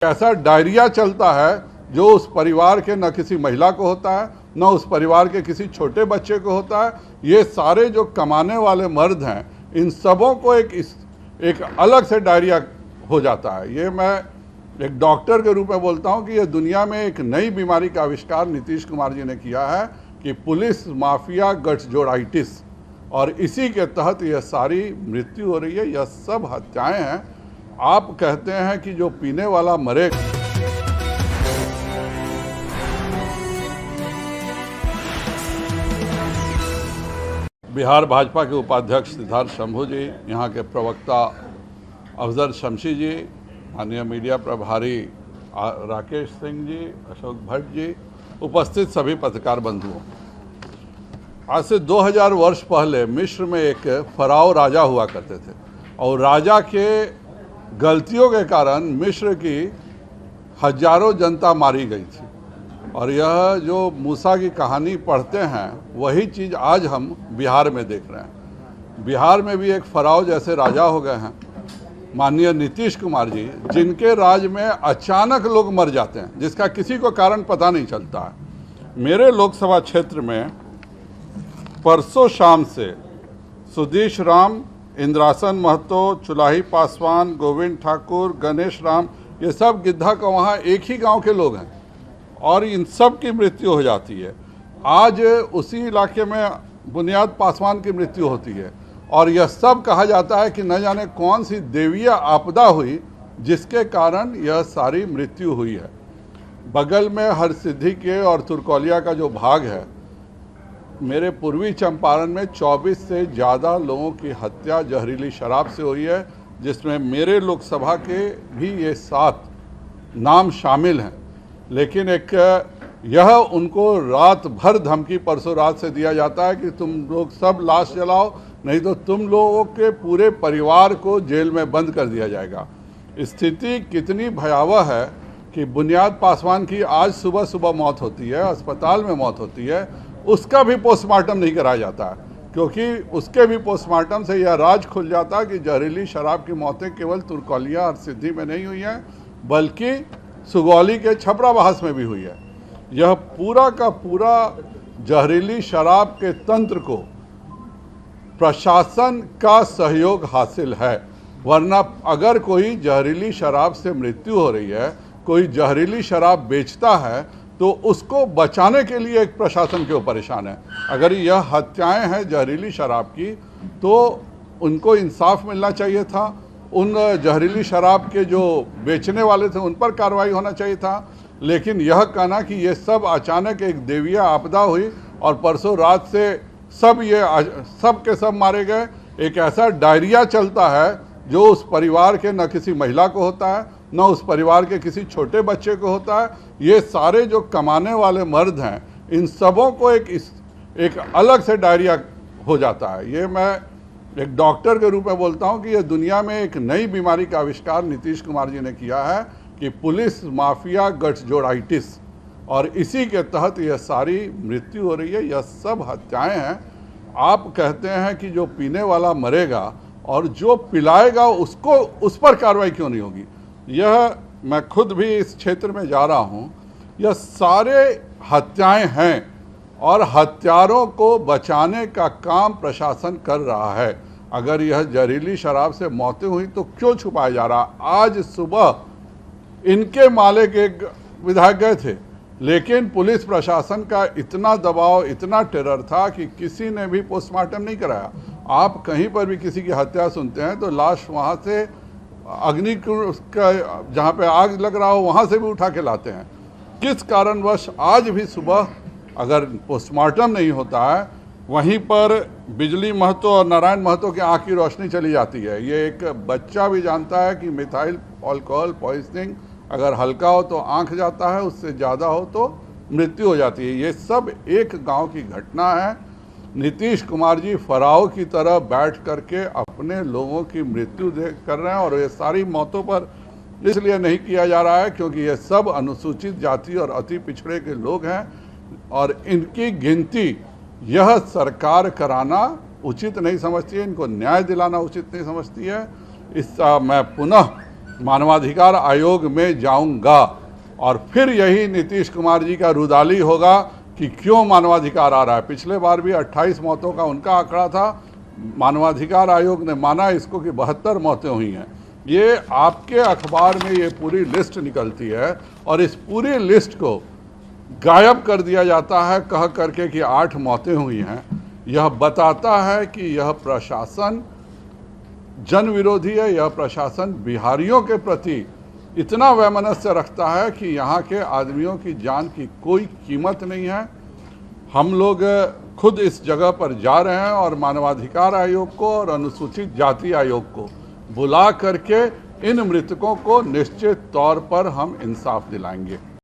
ऐसा डायरिया चलता है जो उस परिवार के न किसी महिला को होता है न उस परिवार के किसी छोटे बच्चे को होता है। ये सारे जो कमाने वाले मर्द हैं, इन सबों को एक अलग से डायरिया हो जाता है। ये मैं एक डॉक्टर के रूप में बोलता हूँ कि ये दुनिया में एक नई बीमारी का आविष्कार नीतीश कुमार जी ने किया है कि पुलिस माफिया गठजोड़ाइटिस, और इसी के तहत यह सारी मृत्यु हो रही है। यह सब हत्याएं हैं। आप कहते हैं कि जो पीने वाला मरे। बिहार भाजपा के उपाध्यक्ष सिद्धार्थ शंभू जी, यहाँ के प्रवक्ता अफजल शमशी जी, माननीय मीडिया प्रभारी राकेश सिंह जी, अशोक भट्ट जी, उपस्थित सभी पत्रकार बंधुओं, आज से 2000 वर्ष पहले मिस्र में एक फराओ राजा हुआ करते थे और राजा के गलतियों के कारण मिस्र की हजारों जनता मारी गई थी। और यह जो मूसा की कहानी पढ़ते हैं वही चीज़ आज हम बिहार में देख रहे हैं। बिहार में भी एक फराओ जैसे राजा हो गए हैं माननीय नीतीश कुमार जी, जिनके राज में अचानक लोग मर जाते हैं जिसका किसी को कारण पता नहीं चलता है। मेरे लोकसभा क्षेत्र में परसों शाम से सुदेश राम, इंद्रासन महतो, चुलाही पासवान, गोविंद ठाकुर, गणेश राम, ये सब गिद्धा का वहाँ एक ही गांव के लोग हैं और इन सब की मृत्यु हो जाती है। आज उसी इलाके में बुनियाद पासवान की मृत्यु होती है और यह सब कहा जाता है कि न जाने कौन सी देवीय आपदा हुई जिसके कारण यह सारी मृत्यु हुई है। बगल में हरसिद्धि के और तुर्कौलिया का जो भाग है, मेरे पूर्वी चंपारण में 24 से ज़्यादा लोगों की हत्या जहरीली शराब से हुई है, जिसमें मेरे लोकसभा के भी ये 7 नाम शामिल हैं। लेकिन एक यह उनको रात भर धमकी परसों रात से दिया जाता है कि तुम लोग सब लाश जलाओ, नहीं तो तुम लोगों के पूरे परिवार को जेल में बंद कर दिया जाएगा। स्थिति कितनी भयावह है कि बुनियाद पासवान की आज सुबह सुबह मौत होती है, अस्पताल में मौत होती है, उसका भी पोस्टमार्टम नहीं कराया जाता है क्योंकि उसके भी पोस्टमार्टम से यह राज खुल जाता है कि जहरीली शराब की मौतें केवल तुर्कौलिया और सिद्धि में नहीं हुई हैं बल्कि सुगौली के छपरा बहास में भी हुई है। यह पूरा का पूरा जहरीली शराब के तंत्र को प्रशासन का सहयोग हासिल है, वरना अगर कोई जहरीली शराब से मृत्यु हो रही है, कोई जहरीली शराब बेचता है तो उसको बचाने के लिए एक प्रशासन क्यों परेशान है। अगर यह हत्याएं हैं जहरीली शराब की तो उनको इंसाफ मिलना चाहिए था। उन जहरीली शराब के जो बेचने वाले थे उन पर कार्रवाई होना चाहिए था। लेकिन यह कहना कि ये सब अचानक एक देवीय आपदा हुई और परसों रात से सब के सब मारे गए, एक ऐसा डायरिया चलता है जो उस परिवार के न किसी महिला को होता है न उस परिवार के किसी छोटे बच्चे को होता है। ये सारे जो कमाने वाले मर्द हैं, इन सबों को एक अलग से डायरिया हो जाता है। ये मैं एक डॉक्टर के रूप में बोलता हूँ कि ये दुनिया में एक नई बीमारी का आविष्कार नीतीश कुमार जी ने किया है कि पुलिस माफिया गठजोड़ाइटिस, और इसी के तहत यह सारी मृत्यु हो रही है। यह सब हत्याएं हैं। आप कहते हैं कि जो पीने वाला मरेगा और जो पिलाएगा उसको उस पर कार्रवाई क्यों नहीं होगी। यह मैं खुद भी इस क्षेत्र में जा रहा हूँ। यह सारे हत्याएं हैं और हत्यारों को बचाने का काम प्रशासन कर रहा है। अगर यह जहरीली शराब से मौतें हुई तो क्यों छुपाया जा रहा। आज सुबह इनके माले के विधायक गए थे, लेकिन पुलिस प्रशासन का इतना दबाव, इतना टेरर था कि किसी ने भी पोस्टमार्टम नहीं कराया। आप कहीं पर भी किसी की हत्या सुनते हैं तो लाश वहाँ से अग्नि का जहाँ पे आग लग रहा हो वहाँ से भी उठा के लाते हैं। किस कारणवश आज भी सुबह अगर पोस्टमार्टम नहीं होता है, वहीं पर बिजली महतो और नारायण महतो की आँख की रोशनी चली जाती है। ये एक बच्चा भी जानता है कि मिथाइल अल्कोहल पॉइजनिंग अगर हल्का हो तो आँख जाता है, उससे ज़्यादा हो तो मृत्यु हो जाती है। ये सब एक गांव की घटना है। नीतीश कुमार जी फराओ की तरह बैठ करके अपने लोगों की मृत्यु कर रहे हैं और ये सारी मौतों पर इसलिए नहीं किया जा रहा है क्योंकि ये सब अनुसूचित जाति और अति पिछड़े के लोग हैं और इनकी गिनती यह सरकार कराना उचित नहीं समझती है, इनको न्याय दिलाना उचित नहीं समझती है। मैं पुनः मानवाधिकार आयोग में जाऊंगा और फिर यही नीतीश कुमार जी का रुदाली होगा कि क्यों मानवाधिकार आ रहा है। पिछले बार भी 28 मौतों का उनका आंकड़ा था, मानवाधिकार आयोग ने माना इसको कि 72 मौतें हुई हैं। ये आपके अखबार में ये पूरी लिस्ट निकलती है और इस पूरी लिस्ट को गायब कर दिया जाता है कह करके कि 8 मौतें हुई हैं। यह बताता है कि यह प्रशासन जन विरोधी है, यह प्रशासन बिहारियों के प्रति इतना वैमनस्य रखता है कि यहाँ के आदमियों की जान की कोई कीमत नहीं है। हम लोग खुद इस जगह पर जा रहे हैं और मानवाधिकार आयोग को और अनुसूचित जाति आयोग को बुला करके इन मृतकों को निश्चित तौर पर हम इंसाफ दिलाएंगे।